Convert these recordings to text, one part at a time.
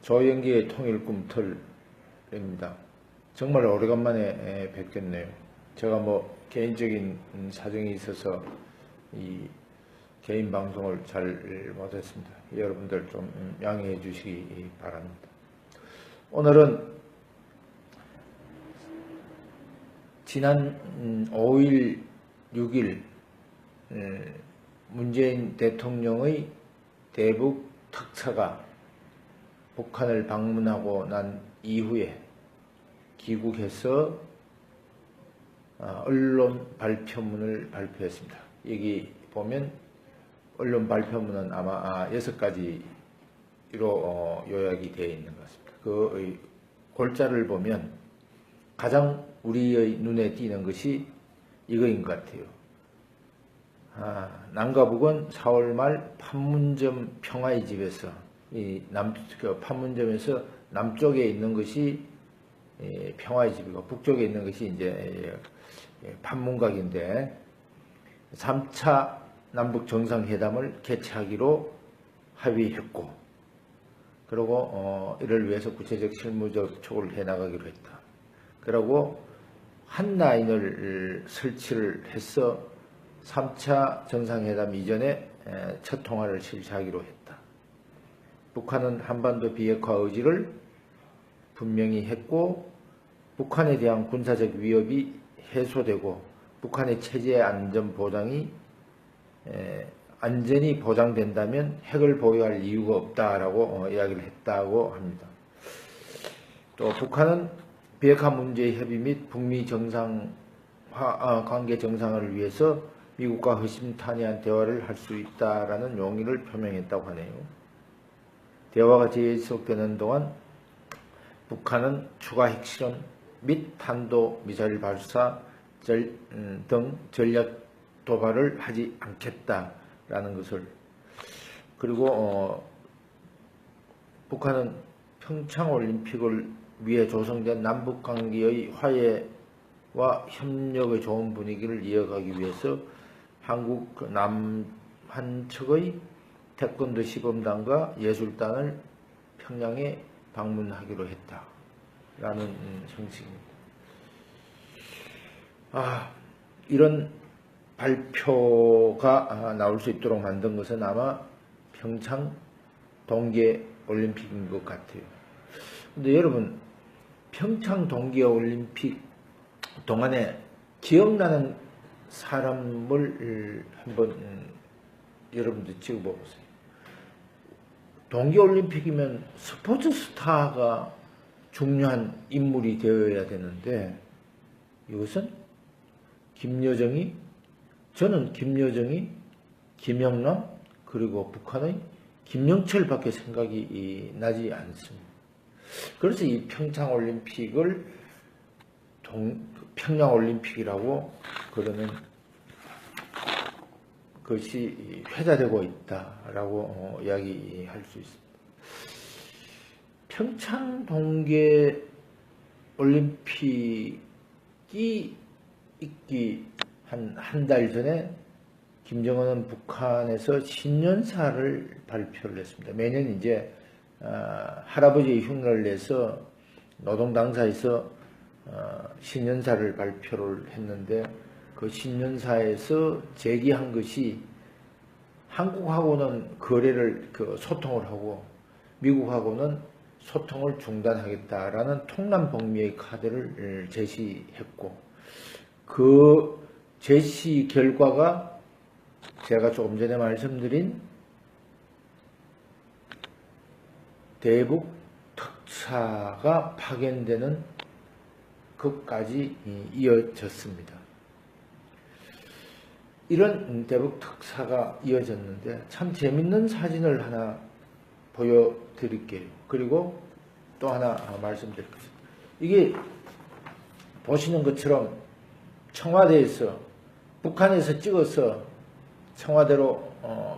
조영기의 통일 꿈틀입니다. 정말 오래간만에 뵙겠네요. 제가 개인적인 사정이 있어서 이 개인 방송을 잘 못했습니다. 여러분들 좀 양해해 주시기 바랍니다. 오늘은 지난 5일, 6일 문재인 대통령의 대북 특사가 북한을 방문하고 난 이후에 귀국해서 언론 발표문을 발표했습니다. 여기 보면 언론 발표문은 아마 6가지로 요약이 되어 있는 것 같습니다. 그 골자를 보면 가장 우리의 눈에 띄는 것이 이거인 것 같아요. 남과 북은 4월 말 판문점 평화의 집에서 판문점에서 남쪽에 있는 것이 평화의 집이고 북쪽에 있는 것이 이제 판문각인데 3차 남북 정상회담을 개최하기로 합의했고, 그리고 이를 위해서 구체적 실무 접촉을 해나가기로 했다. 그리고 한 라인을 설치를 해서 3차 정상회담 이전에 첫 통화를 실시하기로 했다. 북한은 한반도 비핵화 의지를 분명히 했고, 북한에 대한 군사적 위협이 해소되고 북한의 체제 안전 보장이 안전이 보장된다면 핵을 보유할 이유가 없다라고 이야기를 했다고 합니다. 또 북한은 비핵화 문제 협의 및 북미 관계 정상화를 위해서 미국과 허심탄회한 대화를 할 수 있다라는 용의를 표명했다고 하네요. 대화가 지속되는 동안 북한은 추가 핵실험 및 탄도미사일 발사 등 전략 도발을 하지 않겠다라는 것을, 그리고 북한은 평창올림픽을 위해 조성된 남북관계의 화해와 협력의 좋은 분위기를 이어가기 위해서 한국 남한 측의 태권도 시범단과 예술단을 평양에 방문하기로 했다라는 형식입니다. 이런 발표가 나올 수 있도록 만든 것은 아마 평창 동계올림픽인 것 같아요. 근데 여러분, 평창 동계올림픽 동안에 기억나는 사람을 한번 여러분들 찍어보세요. 동계올림픽이면 스포츠 스타가 중요한 인물이 되어야 되는데, 이것은 저는 김여정이, 김영남, 그리고 북한의 김영철밖에 생각이 나지 않습니다. 그래서 이 평창올림픽을 평양올림픽이라고 그러는 것이 회자되고 있다라고 이야기할 수 있습니다. 평창 동계올림픽이 있기 한 달 전에 김정은은 북한에서 신년사를 발표를 했습니다. 매년 이제 할아버지의 흉년을 내서 노동당사에서 신년사를 발표를 했는데, 그 신년사에서 제기한 것이 한국하고는 거래를 소통을 하고 미국하고는 소통을 중단하겠다라는 통남북미의 카드를 제시했고, 그 제시 결과가 제가 조금 전에 말씀드린 대북 특사가 파견되는 것까지 이어졌습니다. 이런 대북 특사가 이어졌는데 참 재밌는 사진을 하나 보여드릴게요. 그리고 또 하나 말씀드릴 것입니다. 이게 보시는 것처럼 청와대에서, 북한에서 찍어서 청와대로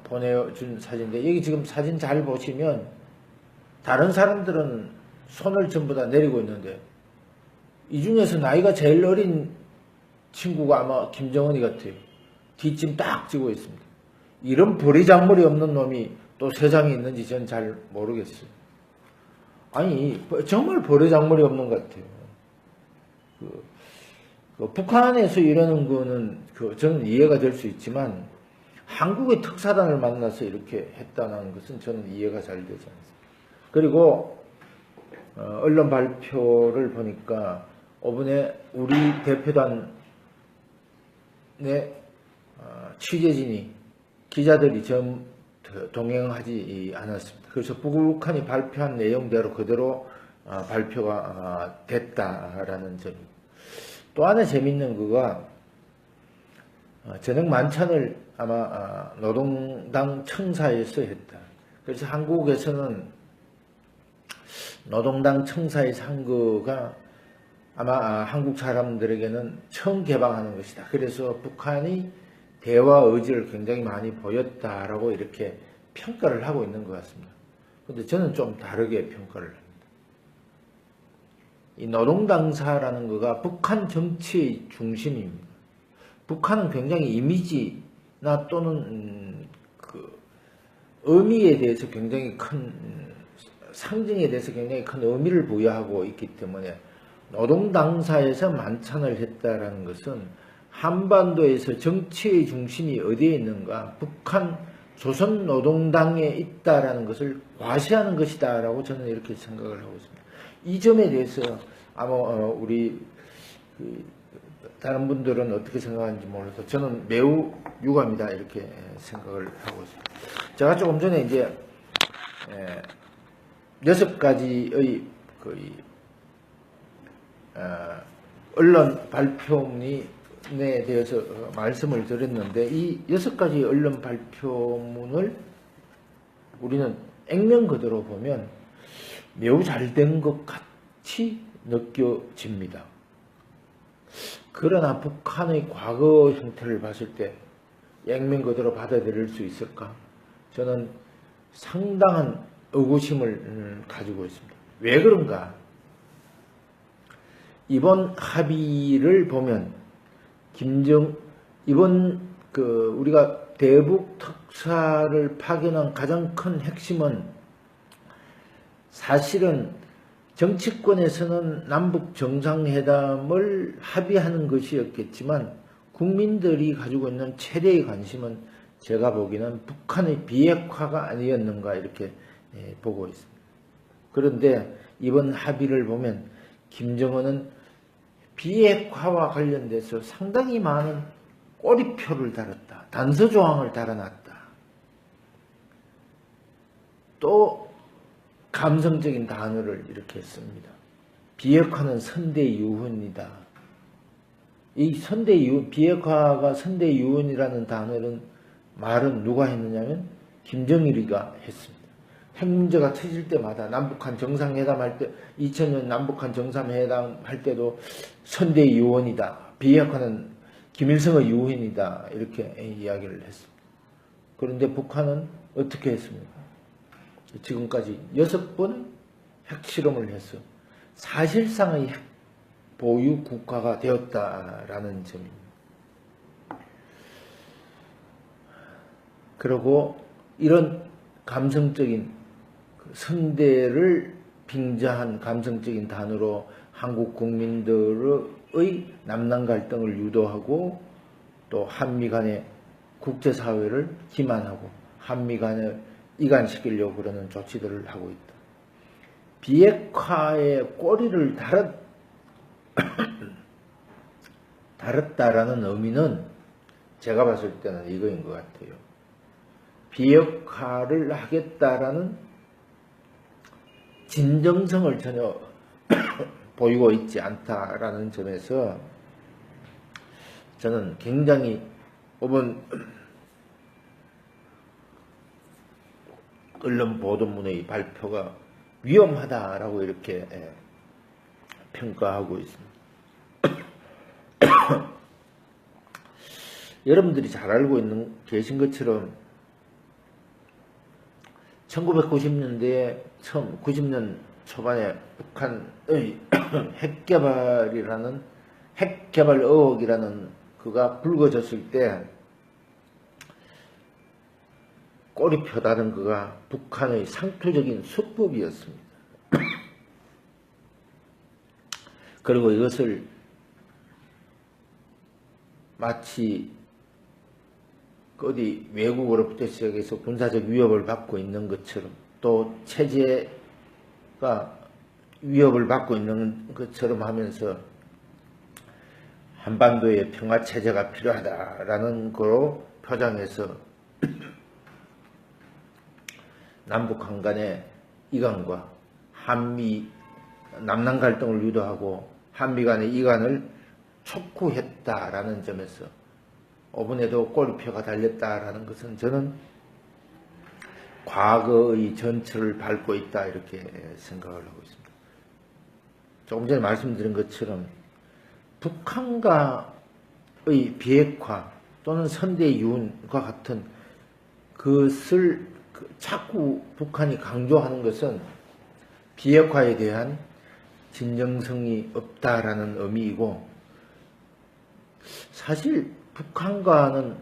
보내준 사진인데, 여기 지금 사진 잘 보시면 다른 사람들은 손을 전부 다 내리고 있는데 이 중에서 나이가 제일 어린 친구가 아마 김정은이 같아요. 뒷짐 딱 쥐고 있습니다. 이런 버리장머리 없는 놈이 또 세상에 있는지 저는 잘 모르겠어요. 아니 정말 버르장머리 없는 것 같아요. 북한에서 이러는 거는 저는 이해가 될 수 있지만 한국의 특사단을 만나서 이렇게 했다는 것은 저는 이해가 잘 되지 않습니다. 그리고 언론 발표를 보니까 이번에 우리 대표단의 취재진이 기자들이 좀 동행하지 않았습니다. 그래서 북한이 발표한 내용대로 그대로 발표가 됐다라는 점입니다. 또 하나 재밌는 거가 저녁 만찬을 아마 노동당 청사에서 했다. 그래서 한국에서는 노동당 청사에서 한 거가 아마 한국 사람들에게는 처음 개방하는 것이다. 그래서 북한이 대화 의지를 굉장히 많이 보였다라고 이렇게 평가를 하고 있는 것 같습니다. 근데 저는 좀 다르게 평가를 합니다. 이 노동당사라는 거가 북한 정치의 중심입니다. 북한은 굉장히 이미지나 또는 그 의미에 대해서 굉장히 큰 상징에 대해서 굉장히 큰 의미를 부여하고 있기 때문에 노동당사에서 만찬을 했다라는 것은 한반도에서 정치의 중심이 어디에 있는가, 북한 조선노동당에 있다라는 것을 과시하는 것이다라고 저는 이렇게 생각을 하고 있습니다. 이 점에 대해서 아마 우리 다른 분들은 어떻게 생각하는지 몰라서 저는 매우 유감이다 이렇게 생각을 하고 있습니다. 제가 조금 전에 이제 6가지의 언론 발표문에 대해서 말씀을 드렸는데 이 6가지 언론 발표문을 우리는 액면 그대로 보면 매우 잘 된 것 같이 느껴집니다. 그러나 북한의 과거 형태를 봤을 때 액면 그대로 받아들일 수 있을까? 저는 상당한 의구심을 가지고 있습니다. 왜 그런가? 이번 합의를 보면 이번 우리가 대북 특사를 파견한 가장 큰 핵심은 사실은 정치권에서는 남북 정상회담을 합의하는 것이었겠지만 국민들이 가지고 있는 최대의 관심은 제가 보기에는 북한의 비핵화가 아니었는가 이렇게 보고 있습니다. 그런데 이번 합의를 보면 김정은은 비핵화와 관련돼서 상당히 많은 꼬리표를 달았다. 단서조항을 달아놨다. 또 감성적인 단어를 이렇게 씁니다. 비핵화는 선대유훈이다. 이 비핵화가 선대유훈이라는 말은 누가 했느냐면 김정일이가 했습니다. 핵 문제가 터질 때마다 남북한 정상회담 할 때 2000년 남북한 정상회담 할 때도 선대유훈이다. 비핵화는 김일성의 유훈이다. 이렇게 이야기를 했습니다. 그런데 북한은 어떻게 했습니까? 지금까지 6번 핵실험을 해서 사실상의 핵 보유 국가가 되었다라는 점입니다. 그리고 이런 감성적인 선대를 빙자한 감성적인 단어로 한국 국민들의 남남 갈등을 유도하고 또 한미 간의 국제사회를 기만하고 한미 간을 이간시키려고 그러는 조치들을 하고 있다. 비핵화의 꼬리를 달았다라는 의미는 제가 봤을 때는 이거인 것 같아요. 비핵화를 하겠다라는 진정성을 전혀 보이고 있지 않다라는 점에서 저는 굉장히 이번 언론 보도문의 발표가 위험하다라고 이렇게 평가하고 있습니다. 여러분들이 잘 알고 계신 것처럼 1990년대에 90년 초반에 북한의 핵개발 의혹이라는 그가 불거졌을 때 꼬리표 다른 그가 북한의 상투적인 수법이었습니다. 그리고 이것을 마치 어디 외국으로부터 시작해서 군사적 위협을 받고 있는 것처럼, 또 체제가 위협을 받고 있는 것처럼 하면서 한반도의 평화체제가 필요하다라는 거로 표장해서 남북한 간의 이간과 한미 남남 갈등을 유도하고 한미 간의 이간을 촉구했다라는 점에서 이번에도 꼬리표가 달렸다라는 것은 저는 과거의 전철을 밟고 있다 이렇게 생각을 하고 있습니다. 조금 전에 말씀드린 것처럼 북한과의 비핵화 또는 선대유운과 같은 그것을 자꾸 북한이 강조하는 것은 비핵화에 대한 진정성이 없다라는 의미이고, 사실 북한과는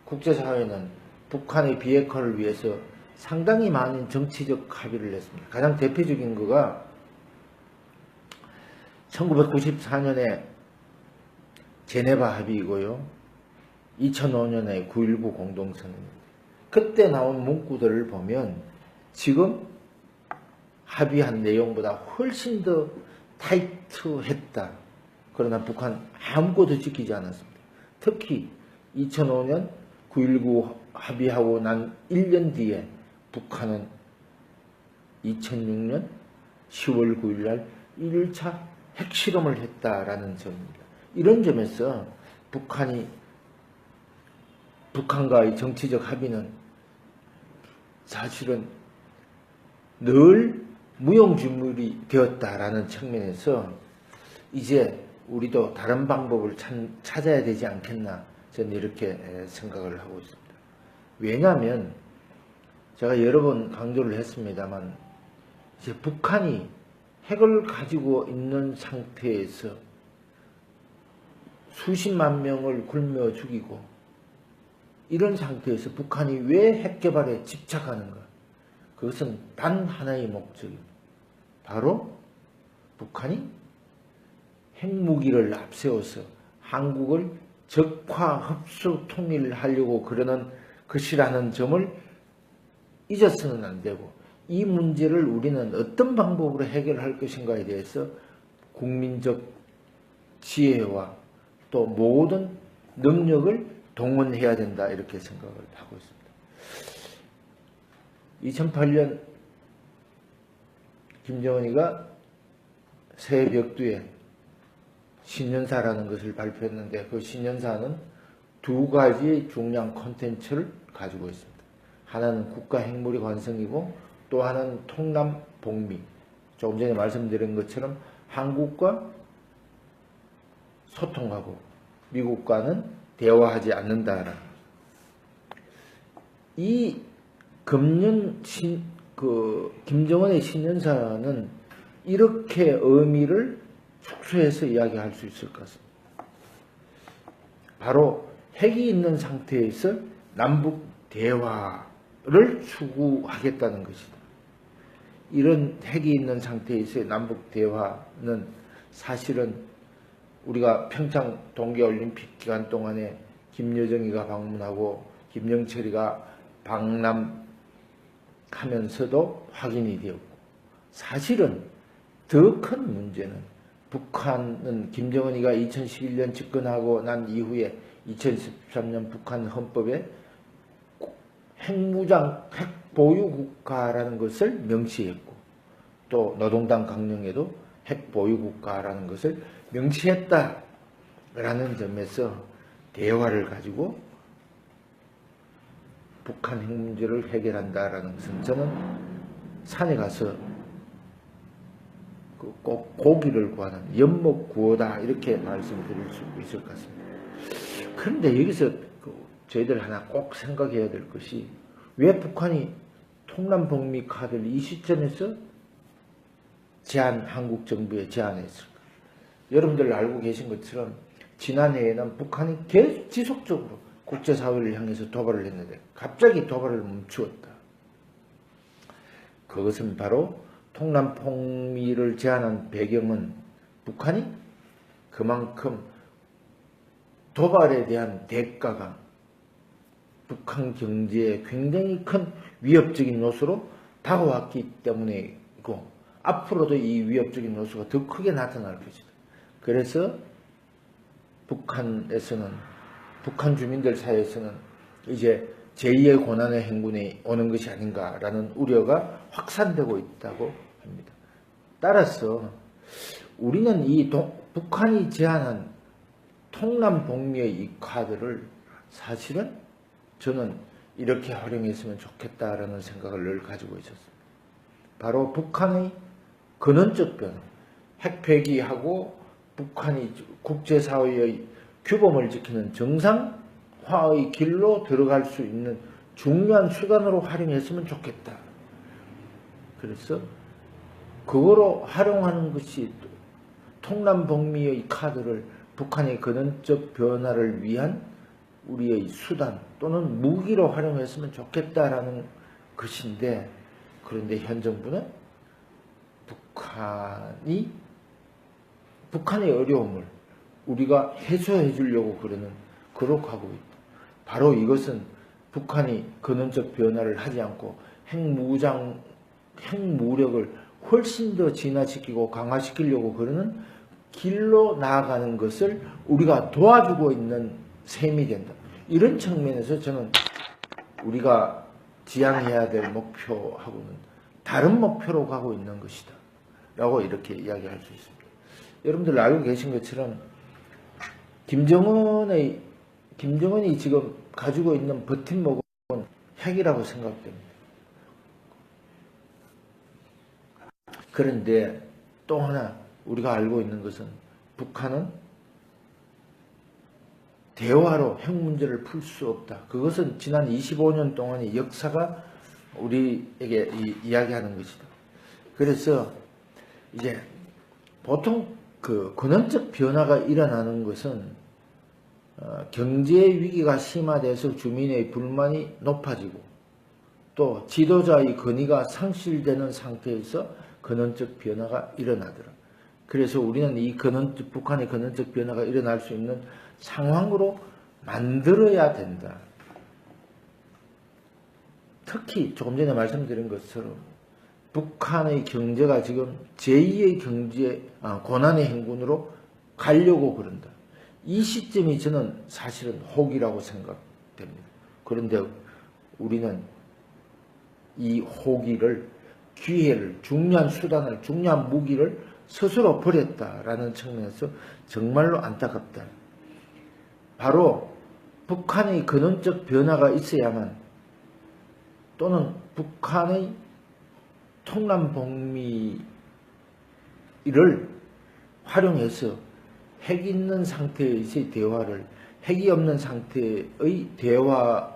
국제사회는 북한의 비핵화를 위해서 상당히 많은 정치적 합의를 했습니다. 가장 대표적인 거가 1994년에 제네바 합의이고요. 2005년에 9.19 공동선언입니다. 그때 나온 문구들을 보면 지금 합의한 내용보다 훨씬 더 타이트했다. 그러나 북한 아무것도 지키지 않았습니다. 특히 2005년 9.19 합의하고 난 1년 뒤에 북한은 2006년 10월 9일 날 1차 핵실험을 했다라는 점입니다. 이런 점에서 북한과의 정치적 합의는 사실은 늘 무용지물이 되었다라는 측면에서 이제 우리도 다른 방법을 찾아야 되지 않겠나, 저는 이렇게 생각을 하고 있습니다. 왜냐하면 제가 여러 번 강조를 했습니다만 이제 북한이 핵을 가지고 있는 상태에서 수십만 명을 굶어 죽이고 이런 상태에서 북한이 왜 핵 개발에 집착하는가? 그것은 단 하나의 목적입니다. 바로 북한이 핵무기를 앞세워서 한국을 적화 흡수 통일하려고 그러는 것이라는 점을 잊어서는 안 되고, 이 문제를 우리는 어떤 방법으로 해결할 것인가에 대해서 국민적 지혜와 또 모든 능력을 동원해야 된다 이렇게 생각을 하고 있습니다. 2008년 김정은이가 새해 벽두에 신년사라는 것을 발표했는데, 그 신년사는 두 가지 중요한 콘텐츠를 가지고 있습니다. 하나는 국가 핵무력 완성이고 또 하나는 통남 복미. 조금 전에 말씀드린 것처럼 한국과 소통하고 미국과는 대화하지 않는다라는. 이 김정은의 신년사는 이렇게 의미를 축소해서 이야기할 수 있을 것 같습니다. 바로 핵이 있는 상태에서 남북 대화를 추구하겠다는 것이다. 이런 핵이 있는 상태에서의 남북 대화는 사실은 우리가 평창 동계올림픽 기간 동안에 김여정이가 방문하고 김영철이가 방남하면서도 확인이 되었고, 사실은 더 큰 문제는 북한은 김정은이가 2011년 집권하고 난 이후에 2013년 북한 헌법에 핵무장, 핵보유국가라는 것을 명시했고, 또 노동당 강령에도 핵보유국가라는 것을 명시했다라는 점에서 대화를 가지고 북한 핵 문제를 해결한다라는 것은 저는 산에 가서 꼭 고기를 구하는 연목구호다 이렇게 말씀드릴 수 있을 것 같습니다. 그런데 여기서 저희들 하나 꼭 생각해야 될 것이, 왜 북한이 통남복미 카드를 이 시점에서 한국 정부에 제안했을까? 여러분들 알고 계신 것처럼 지난해에는 북한이 계속 지속적으로 국제사회를 향해서 도발을 했는데 갑자기 도발을 멈추었다. 그것은 바로 통남복미를 제안한 배경은 북한이 그만큼 도발에 대한 대가가 북한 경제에 굉장히 큰 위협적인 요소로 다가왔기 때문이고 앞으로도 이 위협적인 요소가 더 크게 나타날 것이다. 그래서 북한에서는 북한 주민들 사이에서는 이제 제2의 고난의 행군이 오는 것이 아닌가라는 우려가 확산되고 있다고 합니다. 따라서 우리는 이 북한이 제안한 통남북미의 이 카드를 사실은 저는 이렇게 활용했으면 좋겠다라는 생각을 늘 가지고 있었습니다. 바로 북한의 근원적 변화, 핵폐기하고 북한이 국제사회의 규범을 지키는 정상화의 길로 들어갈 수 있는 중요한 수단으로 활용했으면 좋겠다. 그래서 그거로 활용하는 것이 통남북미의 카드를 북한의 근원적 변화를 위한 우리의 수단 또는 무기로 활용했으면 좋겠다라는 것인데, 그런데 현 정부는 북한의 어려움을 우리가 해소해 주려고 그렇게 하고 있다. 바로 이것은 북한이 근원적 변화를 하지 않고 핵무력을 훨씬 더 진화시키고 강화시키려고 그러는 길로 나아가는 것을 우리가 도와주고 있는 셈이 된다. 이런 측면에서 저는 우리가 지향해야 될 목표하고는 다른 목표로 가고 있는 것이다 라고 이렇게 이야기할 수 있습니다. 여러분들 알고 계신 것처럼 김정은이 지금 가지고 있는 버팀목은 핵이라고 생각됩니다. 그런데 또 하나 우리가 알고 있는 것은 북한은 대화로 핵 문제를 풀 수 없다. 그것은 지난 25년 동안의 역사가 우리에게 이야기하는 것이다. 그래서 이제 보통 그 근원적 변화가 일어나는 것은 경제 위기가 심화돼서 주민의 불만이 높아지고 또 지도자의 권위가 상실되는 상태에서 근원적 변화가 일어나더라. 그래서 우리는 이 북한의 근원적 변화가 일어날 수 있는 상황으로 만들어야 된다. 특히 조금 전에 말씀드린 것처럼 북한의 경제가 지금 제2의 고난의 행군으로 가려고 그런다. 이 시점이 저는 사실은 혹이라고 생각됩니다. 그런데 우리는 이 호기를, 기회를, 중요한 수단을, 중요한 무기를 스스로 버렸다라는 측면에서 정말로 안타깝다. 바로 북한의 근원적 변화가 있어야만 또는 북한의 통남북미를 활용해서 핵 있는 상태에서의 대화를 핵이 없는 상태의 대화로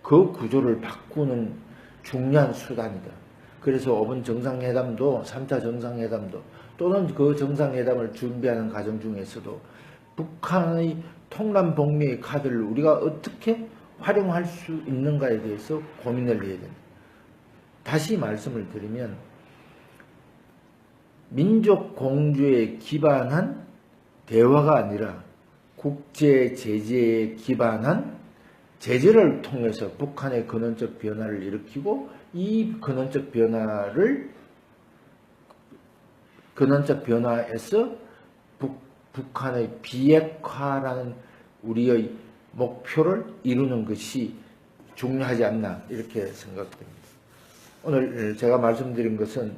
그 구조를 바꾸는 중요한 수단이다. 그래서 5번 정상회담도 3차 정상회담도 또는 그 정상회담을 준비하는 과정 중에서도 북한의 통남북미의 카드를 우리가 어떻게 활용할 수 있는가에 대해서 고민을 해야 된다. 다시 말씀을 드리면 민족 공조에 기반한 대화가 아니라 국제 제재에 기반한 제재를 통해서 북한의 근원적 변화를 일으키고 이 근원적 변화에서 북한의 비핵화라는 우리의 목표를 이루는 것이 중요하지 않나 이렇게 생각됩니다. 오늘 제가 말씀드린 것은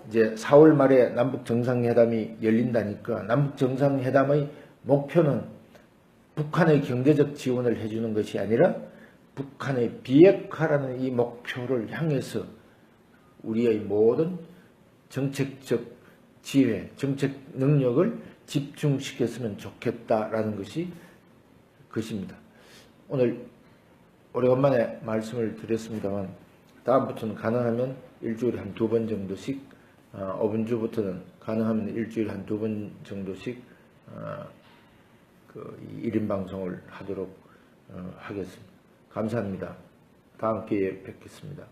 이제 4월 말에 남북 정상회담이 열린다니까 남북 정상회담의 목표는 북한의 경제적 지원을 해주는 것이 아니라 북한의 비핵화라는 이 목표를 향해서 우리의 모든 정책적 지혜, 정책 능력을 집중시켰으면 좋겠다라는 것입니다. 오늘 오래간만에 말씀을 드렸습니다만 다음부터는 가능하면 일주일에 한 2번 정도씩 5번 주부터는 가능하면 일주일에 한 2번 정도씩 그 1인 방송을 하도록 하겠습니다. 감사합니다. 다음 기회에 뵙겠습니다.